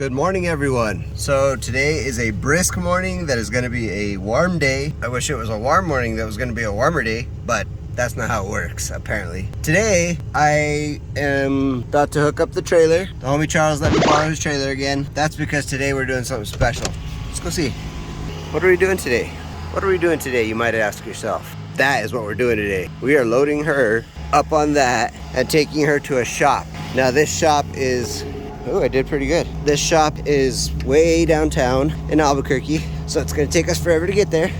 Good morning, everyone. So today is a brisk morning that is going to be a warm day. I wish it was a warm morning that was going to be a warmer day, but that's not how it works, apparently. Today, I am about to hook up the trailer. The homie Charles let me borrow his trailer again. That's because today we're doing something special. Let's go see. What are we doing today? What are we doing today, you might ask yourself. That is what we're doing today. We are loading her up on that and taking her to a shop. Now this shop is, oh, I did pretty good. This shop is way downtown in Albuquerque, so it's gonna take us forever to get there.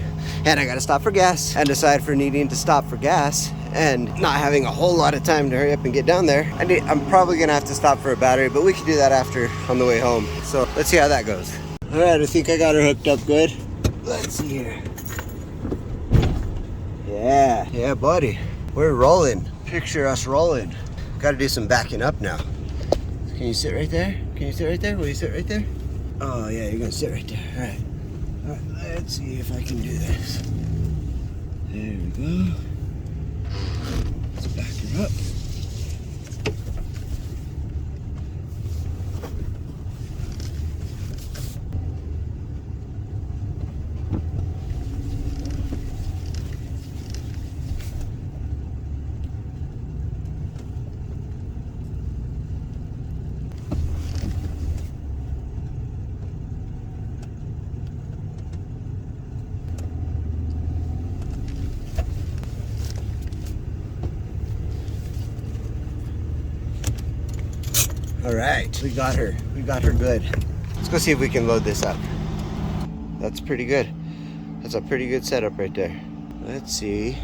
And I gotta stop for gas, and aside for needing to stop for gas and not having a whole lot of time to hurry up and get down there, I'm probably gonna have to stop for a battery, but we can do that after on the way home. So let's see how that goes. All right, I think I got her hooked up good. Let's see here. Yeah, buddy. We're rolling. Picture us rolling. Gotta do some backing up now. Can you sit right there? Can you sit right there? Will you sit right there? Oh yeah, you're gonna sit right there. All right. All right, let's see if I can do this. There we go. Let's back her up. All right, we got her good. Let's go see if we can load this up. That's pretty good. That's a pretty good setup right there. Let's see.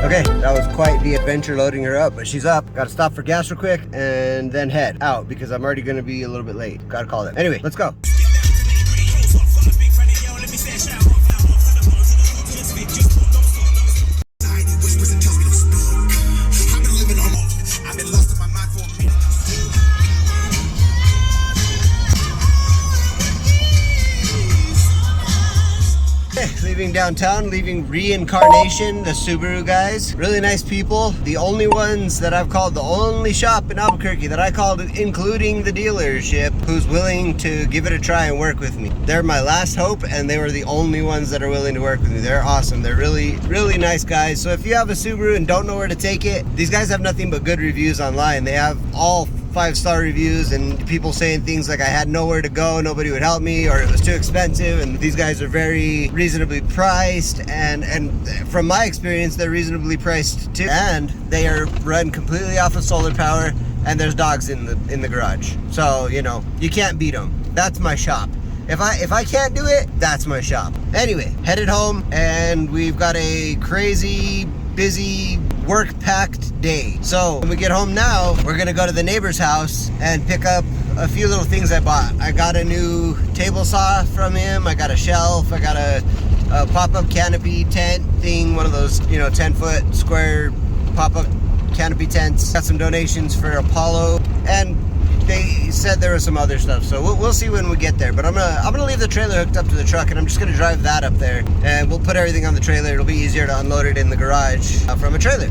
Okay, that was quite the adventure loading her up, but she's up. Gotta stop for gas real quick and then head out because I'm already gonna be a little bit late. Gotta call them. Anyway, let's go. Leaving downtown, leaving Reincarnation, the Subaru guys. Really nice people. The only ones that I've called, the only shop in Albuquerque that I called, including the dealership, who's willing to give it a try and work with me. They're my last hope, and they were the only ones that are willing to work with me. They're awesome. They're really, really nice guys. So if you have a Subaru and don't know where to take it, these guys have nothing but good reviews online. They have all 5-star reviews and people saying things like I had nowhere to go, nobody would help me, or it was too expensive. And these guys are very reasonably priced, and from my experience, they're reasonably priced too. And they are run completely off of solar power, and there's dogs in the garage. So, you know, you can't beat them. That's my shop. If I can't do it, that's my shop. Anyway, headed home, and we've got a crazy, busy, work-packed day. So when we get home now, we're gonna go to the neighbor's house and pick up a few little things I bought. I got a new table saw from him. I got a shelf. I got a pop-up canopy tent thing, one of those, you know, 10-foot square pop-up canopy tents. Got some donations for Apollo, and they said there was some other stuff, so we'll see when we get there. But I'm gonna leave the trailer hooked up to the truck, and I'm just gonna drive that up there, and we'll put everything on the trailer. It'll be easier to unload it in the garage from a trailer.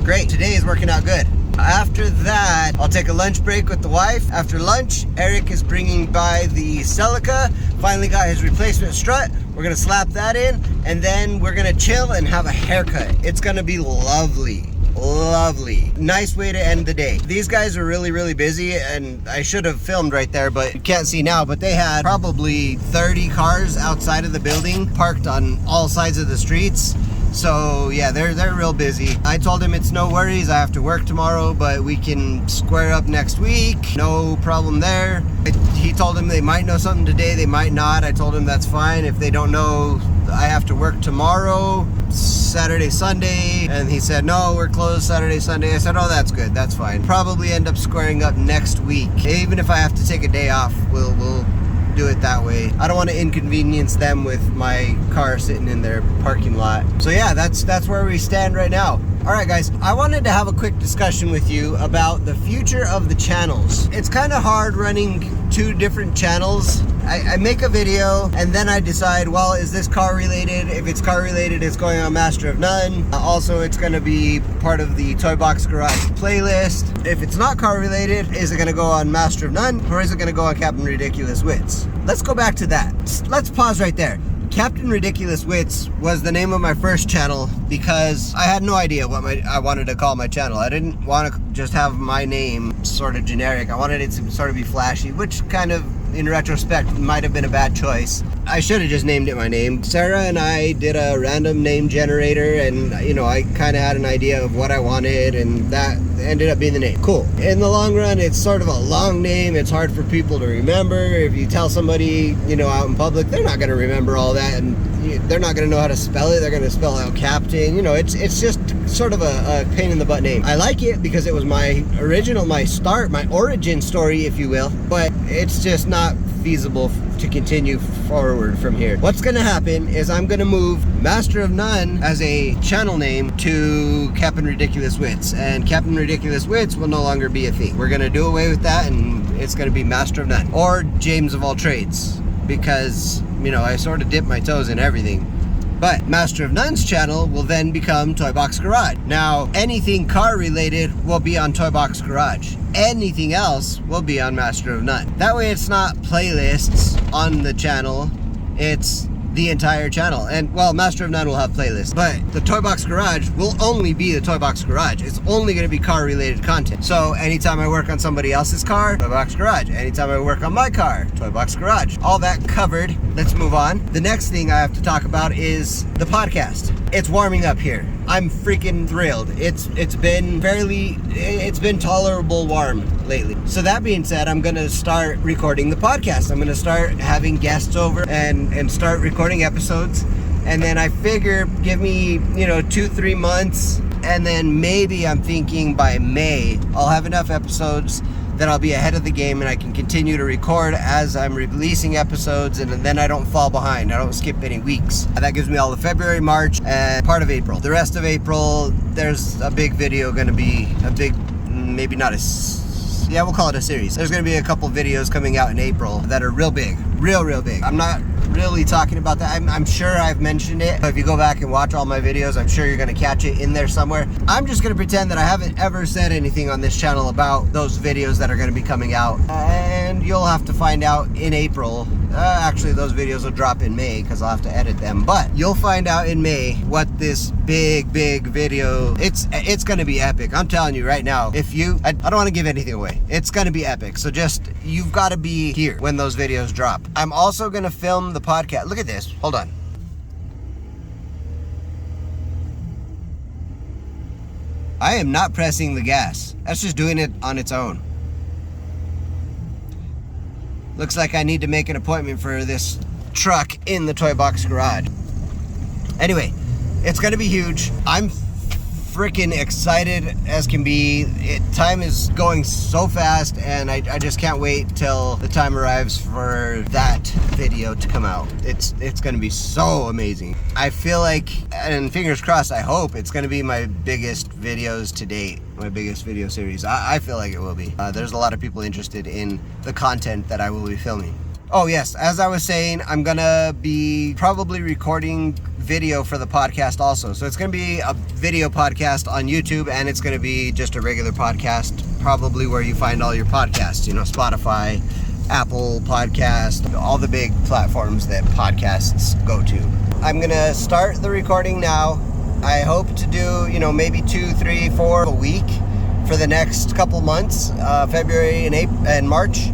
Great, today is working out good. After that, I'll take a lunch break with the wife. After lunch, Eric is bringing by the Celica. Finally got his replacement strut. We're gonna slap that in, and then we're gonna chill and have a haircut. It's gonna be lovely. Lovely. Nice way to end the day. These guys are really, really busy, and I should have filmed right there, but you can't see now, but they had probably 30 cars outside of the building parked on all sides of the streets. So yeah, they're real busy. I told him it's no worries, I have to work tomorrow, but we can square up next week. No problem there. He told him they might know something today, they might not. I told him that's fine. If they don't know, I have to work tomorrow, Saturday, Sunday. And he said, no, we're closed Saturday, Sunday. I said, oh, that's good, that's fine. Probably end up squaring up next week. Even if I have to take a day off, we'll do it that way. I don't want to inconvenience them with my car sitting in their parking lot. So yeah, that's where we stand right now. All right, guys, I wanted to have a quick discussion with you about the future of the channels. It's kind of hard running two different channels. I make a video and then I decide, well, is this car related? If it's car related, it's going on Mastr-of-none. Also, it's going to be part of the TOY-bBOX Garage playlist. If it's not car related, is it going to go on Mastr-of-none or is it going to go on Capn'ridiculouswitts? Let's go back to that. Let's pause right there. Capn'ridiculouswitts was the name of my first channel because I had no idea what I wanted to call my channel. I didn't want to just have my name sort of generic. I wanted it to sort of be flashy, which kind of, in retrospect, might have been a bad choice. I should have just named it my name. Sarah and I did a random name generator, and you know, I kind of had an idea of what I wanted, and that ended up being the name. Cool. In the long run, it's sort of a long name. It's hard for people to remember. If you tell somebody, you know, out in public, they're not going to remember all that, and they're not going to know how to spell it. They're going to spell out Captain. You know, it's just sort of a pain in the butt name. I like it because it was my original, my origin story, if you will, but it's just not feasible to continue forward from here. What's going to happen is I'm going to move Mastr-of-none as a channel name to Capn'ridiculouswitts, and Capn'ridiculouswitts will no longer be a thing. We're going to do away with that, and it's going to be Mastr-of-none or James of all trades, because, you know, I sort of dip my toes in everything. But Mastr-of-none's channel will then become TOY-bBOX Garage. Now, anything car related will be on TOY-bBOX Garage. Anything else will be on Mastr-of-none. That way it's not playlists on the channel, it's the entire channel. And well, Mastr-of-none will have playlists, but the TOY-bBOX Garage will only be the TOY-bBOX Garage. It's only going to be car related content. So anytime I work on somebody else's car, TOY-bBOX Garage. Anytime I work on my car, TOY-bBOX Garage. All that covered. Let's move on. The next thing I have to talk about is the podcast. It's warming up here. I'm freaking thrilled. It's been tolerable warm lately. So that being said, I'm gonna start recording the podcast. I'm gonna start having guests over and start recording episodes. And then I figure, give me, you know, 2-3 months, and then maybe I'm thinking by May I'll have enough episodes that I'll be ahead of the game and I can continue to record as I'm releasing episodes, and then I don't fall behind. I don't skip any weeks. That gives me all of February, March, and part of April. The rest of April, there's a big video going to be, maybe not yeah, we'll call it a series. There's going to be a couple videos coming out in April that are real big. Real big. I'm not really talking about that. I'm sure I've mentioned it, but if you go back and watch all my videos, I'm sure you're going to catch it in there somewhere. I'm just going to pretend that I haven't ever said anything on this channel about those videos that are going to be coming out, and you'll have to find out in April. Actually, those videos will drop in May because I'll have to edit them, but you'll find out in May what this big video, it's going to be epic. I'm telling you right now. I don't want to give anything away. It's going to be epic. So just, you've got to be here when those videos drop. I'm also going to film the podcast. Look at this. Hold on. I am not pressing the gas. That's just doing it on its own. Looks like I need to make an appointment for this truck in the TOY-bBOX Garage. Anyway, it's going to be huge. I'm freaking excited as can be. Time is going so fast, and I just can't wait till the time arrives for that video to come out. It's going to be so amazing. I feel like, and fingers crossed, I hope it's going to be my biggest videos to date, my biggest video series. I feel like it will be. There's a lot of people interested in the content that I will be filming. Oh yes, as I was saying, I'm gonna be probably recording video for the podcast also. So it's gonna be a video podcast on YouTube, and it's gonna be just a regular podcast, probably where you find all your podcasts, you know, Spotify, Apple Podcast, all the big platforms that podcasts go to. I'm gonna start the recording now, I hope to do, you know, maybe 2, 3, 4 a week for the next couple months, February and March,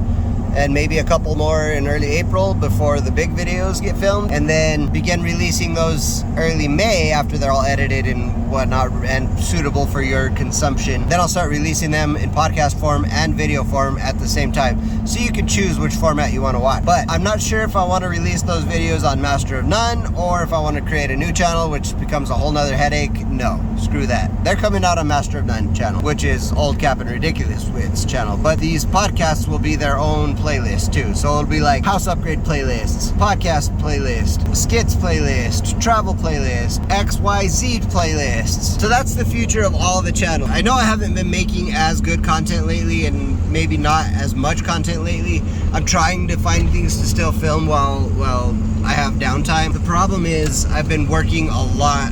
and maybe a couple more in early April before the big videos get filmed, and then begin releasing those early May after they're all edited and whatnot and suitable for your consumption. Then I'll start releasing them in podcast form and video form at the same time, so you can choose which format you want to watch. But I'm not sure if I want to release those videos on Mastr-of-none or if I want to create a new channel, which becomes a whole nother headache. No, screw that. They're coming out on Mastr-of-none channel, which is old Capn'ridiculouswitts channel, but these podcasts will be their own playlist too. So it'll be like house upgrade playlists, podcast playlist, skits playlist, travel playlist, XYZ playlists. So that's the future of all the channel. I know I haven't been making as good content lately, and maybe not as much content lately. I'm trying to find things to still film while I have downtime. The problem is I've been working a lot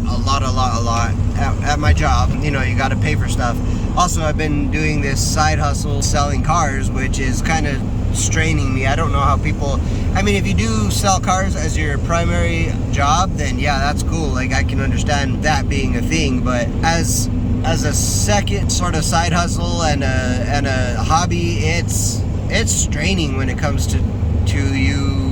at my job. You know, you got to pay for stuff. Also, I've been doing this side hustle selling cars, which is kind of straining me. I don't know how people, I mean, if you do sell cars as your primary job, then yeah, that's cool. Like, I can understand that being a thing, but as a second sort of side hustle and a hobby, it's straining when it comes to you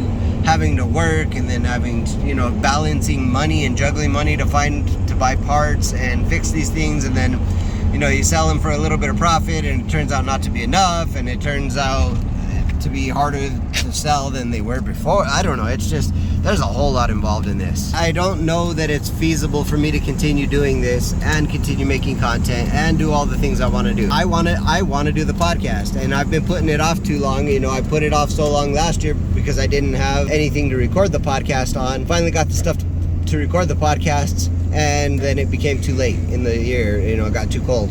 having to work and then having to, you know, balancing money and juggling money to buy parts and fix these things, and then, you know, you sell them for a little bit of profit and it turns out not to be enough, and it turns out to be harder to sell than they were before. I don't know, it's just, there's a whole lot involved in this. I don't know that it's feasible for me to continue doing this and continue making content and do all the things I want to do. I want to do the podcast, and I've been putting it off too long. You know, I put it off so long last year because I didn't have anything to record the podcast on. Finally got the stuff to record the podcasts, and then it became too late in the year. You know, it got too cold.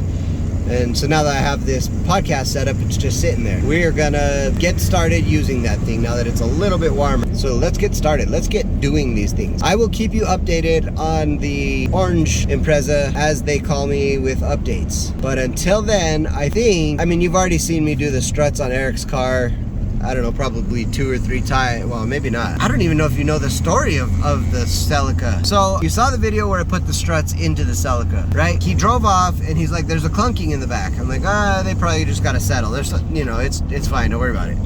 And so now that I have this podcast set up, it's just sitting there. We are gonna get started using that thing now that it's a little bit warmer. So let's get started. Let's get doing these things. I will keep you updated on the Orange Impreza, as they call me, with updates. But until then, I mean, you've already seen me do the struts on Eric's car. I don't know, probably 2 or 3 times. Well, maybe not. I don't even know if you know the story of the Celica. So you saw the video where I put the struts into the Celica, right? He drove off and he's like, there's a clunking in the back. I'm like, they probably just got to settle. There's, you know, it's fine. Don't worry about it.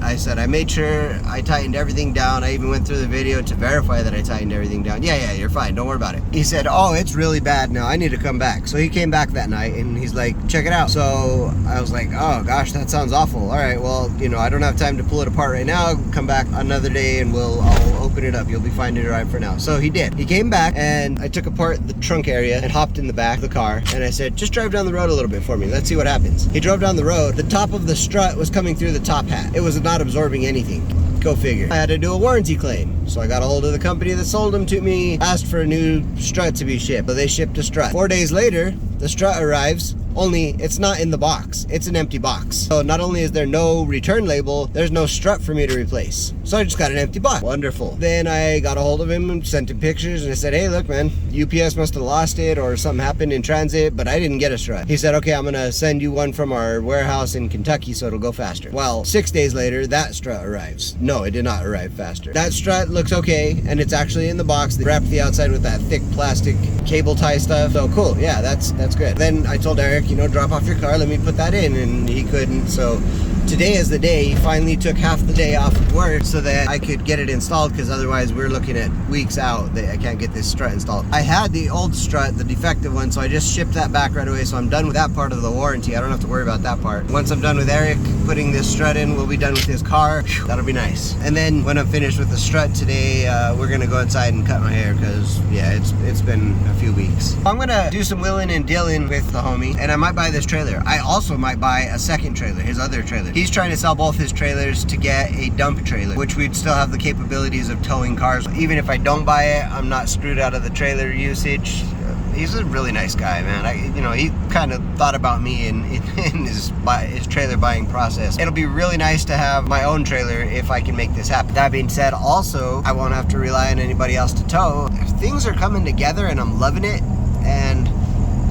I said, I made sure I tightened everything down. I even went through the video to verify that I tightened everything down. Yeah, you're fine. Don't worry about it. He said, oh, it's really bad now. I need to come back. So he came back that night and he's like, check it out. So I was like, oh gosh, that sounds awful. All right, well, you know, I don't have time to pull it apart right now. Come back another day and I'll open it up. You'll be fine to drive for now. So he did. He came back and I took apart the trunk area and hopped in the back of the car. And I said, just drive down the road a little bit for me. Let's see what happens. He drove down the road. The top of the strut was coming through the top hat. It was not absorbing anything. Go figure. I had to do a warranty claim. So I got a hold of the company that sold them to me, asked for a new strut to be shipped. So they shipped a strut. 4 days later, the strut arrives, only it's not in the box. It's an empty box. So not only is there no return label, there's no strut for me to replace. So I just got an empty box. Wonderful. Then I got a hold of him and sent him pictures, and I said, hey, look, man, UPS must have lost it or something happened in transit, but I didn't get a strut. He said, okay, I'm gonna send you one from our warehouse in Kentucky so it'll go faster. Well, 6 days later, that strut arrives. No, it did not arrive faster. That strut looks okay, and it's actually in the box. They wrapped the outside with that thick plastic cable tie stuff. So cool, yeah, that's good. Then I told Eric, you know, drop off your car, let me put that in, and he couldn't. So today is the day. He finally took half the day off of work so that I could get it installed, because otherwise we're looking at weeks out that I can't get this strut installed. I had the old strut, the defective one, so I just shipped that back right away, so I'm done with that part of the warranty. I don't have to worry about that part. Once I'm done with Eric putting this strut in, we'll be done with his car. Whew, that'll be nice. And then when I'm finished with the strut today, we're gonna go outside and cut my hair, because yeah, it's been a few weeks. I'm gonna do some wheeling and dealing with the homie, and I might buy this trailer. I also might buy a second trailer, his other trailer. He's trying to sell both his trailers to get a dump trailer, which we'd still have the capabilities of towing cars. Even if I don't buy it, I'm not screwed out of the trailer usage. He's a really nice guy, man. You know, he kind of thought about me in his trailer buying process. It'll be really nice to have my own trailer if I can make this happen. That being said, also, I won't have to rely on anybody else to tow. Things are coming together and I'm loving it, and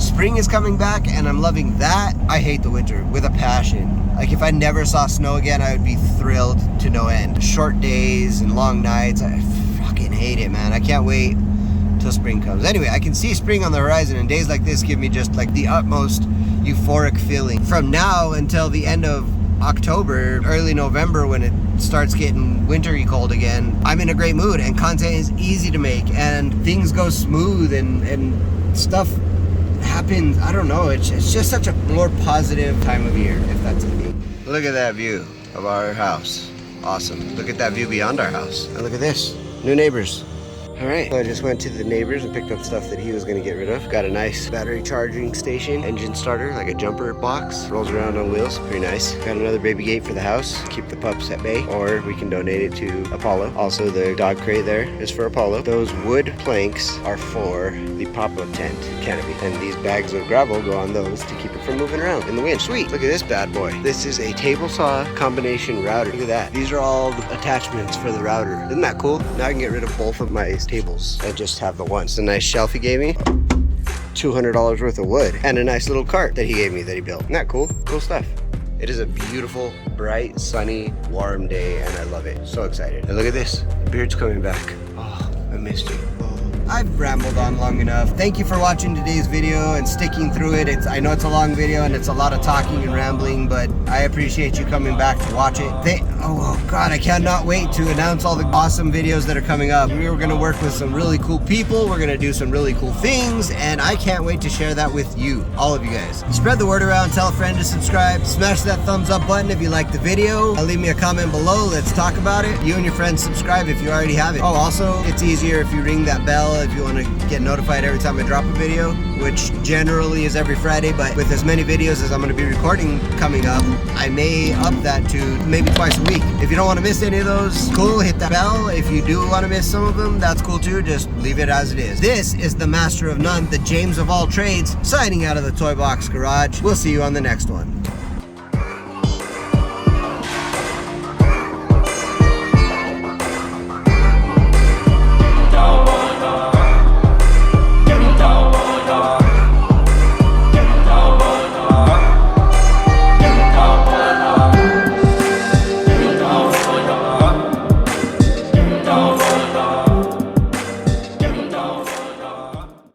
spring is coming back and I'm loving that. I hate the winter with a passion. Like, if I never saw snow again, I would be thrilled to no end. Short days and long nights, I fucking hate it, man. I can't wait till spring comes. Anyway, I can see spring on the horizon, and days like this give me just like the utmost euphoric feeling. From now until the end of October, early November, when it starts getting wintry cold again, I'm in a great mood, and content is easy to make, and things go smooth, and stuff happens. I don't know, it's just such a more positive time of year, if that's a thing. Look at that view of our house. Awesome. Look at that view beyond our house, and look at this, new neighbors. All right, so I just went to the neighbors and picked up stuff that he was gonna get rid of. Got a nice battery charging station, engine starter, like a jumper box, rolls around on wheels, pretty nice. Got another baby gate for the house, keep the pups at bay, or we can donate it to Apollo. Also, the dog crate there is for Apollo. Those wood planks are for the pop-up tent canopy, and these bags of gravel go on those to keep it from moving around in the wind. Sweet, look at this bad boy. This is a table saw combination router. Look at that. These are all the attachments for the router. Isn't that cool? Now I can get rid of both of my tables and just have the one. It's a nice shelf he gave me. $200 worth of wood, and a nice little cart that he gave me that he built. Isn't that cool? Cool stuff. It is a beautiful, bright, sunny, warm day, and I love it. So excited. And look at this. The beard's coming back. Oh, I missed you. I've rambled on long enough. Thank you for watching today's video and sticking through it. I know it's a long video and it's a lot of talking and rambling, but I appreciate you coming back to watch it. Oh God, I cannot wait to announce all the awesome videos that are coming up. We're gonna work with some really cool people. We're gonna do some really cool things, and I can't wait to share that with you, all of you guys. Spread the word around, tell a friend to subscribe, smash that thumbs up button if you like the video. Leave me a comment below, let's talk about it. You and your friends subscribe if you already have it. Oh, also, it's easier if you ring that bell if you want to get notified every time I drop a video, which generally is every Friday, but with as many videos as I'm going to be recording coming up, I may up that to maybe twice a week. If you don't want to miss any of those, cool, hit that bell. If you do want to miss some of them, that's cool too, just leave it as it is. This is the Master of None, the James of all trades, signing out of the Toy Box Garage. We'll see you on the next one.